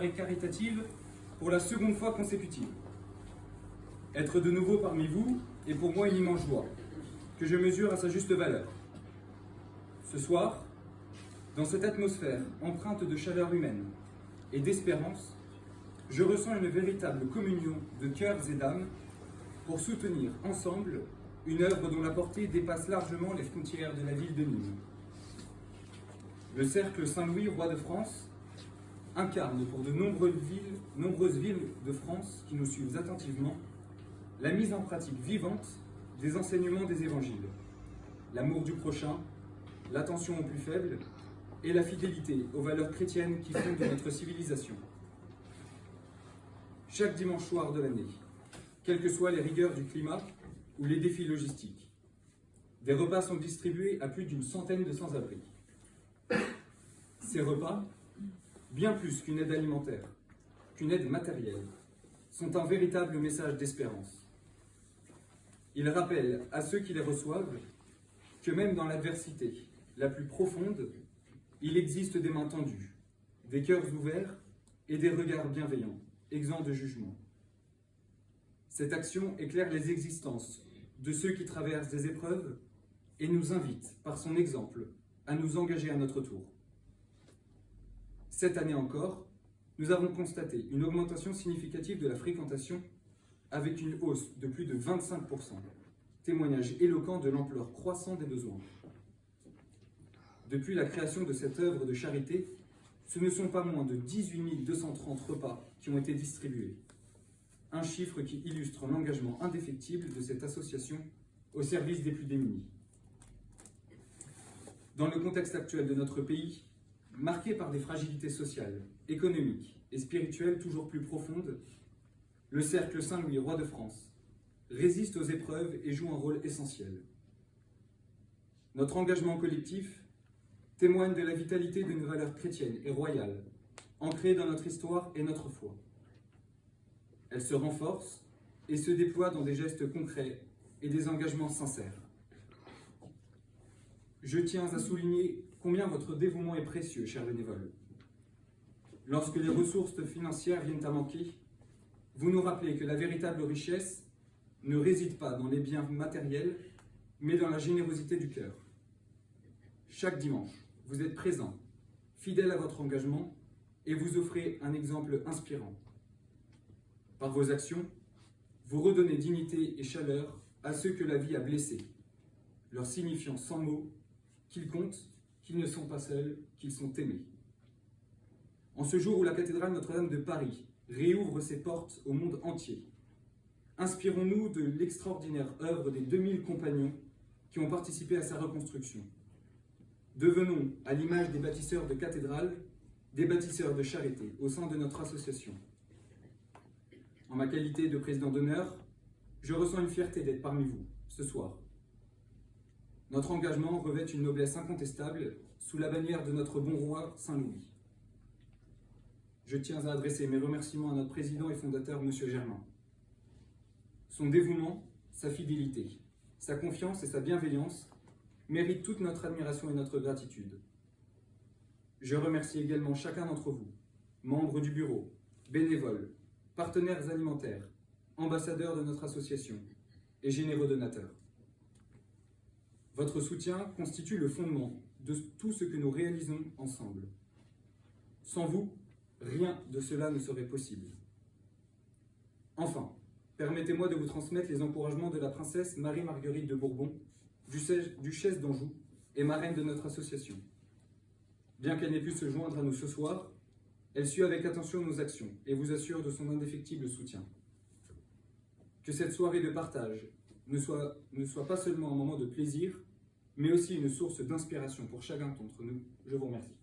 caritative pour la seconde fois consécutive. Être de nouveau parmi vous est pour moi une immense joie, que je mesure à sa juste valeur. Ce soir, dans cette atmosphère empreinte de chaleur humaine et d'espérance, je ressens une véritable communion de cœurs et d'âmes pour soutenir ensemble une œuvre dont la portée dépasse largement les frontières de la ville de Nîmes. Le Cercle Saint-Louis, Roi de France, incarne pour de nombreuses villes de France qui nous suivent attentivement la mise en pratique vivante des enseignements des évangiles, l'amour du prochain, l'attention aux plus faibles et la fidélité aux valeurs chrétiennes qui fondent notre civilisation. Chaque dimanche soir de l'année, quelles que soient les rigueurs du climat ou les défis logistiques, des repas sont distribués à plus d'une centaine de sans-abri. Ces repas, bien plus qu'une aide alimentaire, qu'une aide matérielle, sont un véritable message d'espérance. Ils rappellent à ceux qui les reçoivent que même dans l'adversité la plus profonde, il existe des mains tendues, des cœurs ouverts et des regards bienveillants, exempts de jugement. Cette action éclaire les existences de ceux qui traversent des épreuves et nous invite, par son exemple, à nous engager à notre tour. Cette année encore, nous avons constaté une augmentation significative de la fréquentation avec une hausse de plus de 25%, témoignage éloquent de l'ampleur croissante des besoins. Depuis la création de cette œuvre de charité, ce ne sont pas moins de 18 230 repas qui ont été distribués. Un chiffre qui illustre l'engagement indéfectible de cette association au service des plus démunis. Dans le contexte actuel de notre pays, marqué par des fragilités sociales, économiques et spirituelles toujours plus profondes, le Cercle Saint-Louis, Roi de France, résiste aux épreuves et joue un rôle essentiel. Notre engagement collectif témoigne de la vitalité de nos valeurs chrétiennes et royales, ancrées dans notre histoire et notre foi. Elle se renforce et se déploie dans des gestes concrets et des engagements sincères. Je tiens à souligner combien votre dévouement est précieux, chers bénévoles. Lorsque les ressources financières viennent à manquer, vous nous rappelez que la véritable richesse ne réside pas dans les biens matériels, mais dans la générosité du cœur. Chaque dimanche, vous êtes présents, fidèles à votre engagement, et vous offrez un exemple inspirant. Par vos actions, vous redonnez dignité et chaleur à ceux que la vie a blessés, leur signifiant sans mots qu'ils comptent, qu'ils ne sont pas seuls, qu'ils sont aimés. En ce jour où la cathédrale Notre-Dame de Paris réouvre ses portes au monde entier, inspirons-nous de l'extraordinaire œuvre des 2000 compagnons qui ont participé à sa reconstruction. Devenons, à l'image des bâtisseurs de cathédrales, des bâtisseurs de charité au sein de notre association. En ma qualité de président d'honneur, je ressens une fierté d'être parmi vous, ce soir. Notre engagement revêt une noblesse incontestable sous la bannière de notre bon roi Saint-Louis. Je tiens à adresser mes remerciements à notre président et fondateur, M. Germain. Son dévouement, sa fidélité, sa confiance et sa bienveillance méritent toute notre admiration et notre gratitude. Je remercie également chacun d'entre vous, membres du bureau, bénévoles, partenaires alimentaires, ambassadeurs de notre association et généreux donateurs. Votre soutien constitue le fondement de tout ce que nous réalisons ensemble. Sans vous, rien de cela ne serait possible. Enfin, permettez-moi de vous transmettre les encouragements de la princesse Marie-Marguerite de Bourbon, duchesse d'Anjou et marraine de notre association. Bien qu'elle n'ait pu se joindre à nous ce soir, elle suit avec attention nos actions et vous assure de son indéfectible soutien. Que cette soirée de partage ne soit pas seulement un moment de plaisir, mais aussi une source d'inspiration pour chacun d'entre nous. Je vous remercie.